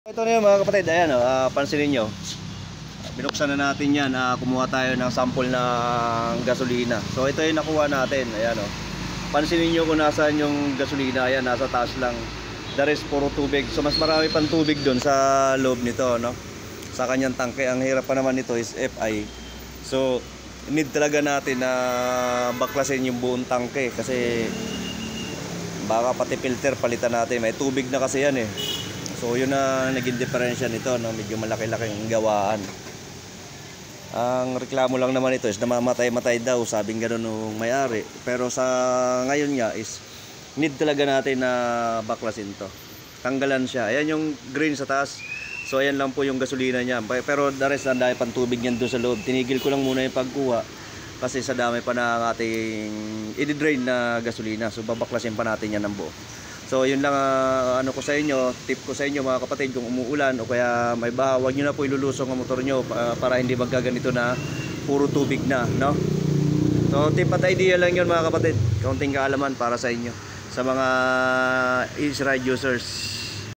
Ito na yun mga kapatid, ayan pansinin nyo. Binuksan na natin yan, kumuha tayo ng sample ng gasolina. So ito yung nakuha natin, ayan pansinin nyo kung nasaan yung gasolina, ayan nasa taas lang. The rest puro tubig, so mas marami pang tubig doon sa loob nito, no? Sa kanyang tangke. Ang hirap pa naman nito is FI. So need talaga natin na baklasin yung buong tangke kasi baka pati filter palitan natin, may tubig na kasi yan eh. So yun na naging diferensya nito, no? Medyo malaki-laking gawaan. Ang reklamo lang naman ito is namamatay-matay daw, sabing gano'n nung may-ari. Pero sa ngayon nga is need talaga natin na baklasin to. Tanggalan siya. Ayan yung green sa taas. So ayan lang po yung gasolina niya. Pero the rest, ang dami pang tubig niyan doon sa loob. Tinigil ko lang muna yung pagkuha kasi sa dami pa ng ating i-drain na gasolina. So babaklasin pa natin yan ng buo. So yun lang ano ko sa inyo, tip ko sa inyo mga kapatid, kung umuulan o kaya may baha, huwag nyo na po ilulusong ang motor nyo para hindi magkaganito na puro tubig na, no? So tip at idea lang yun mga kapatid, kaunting kaalaman para sa inyo, sa mga easy ride users.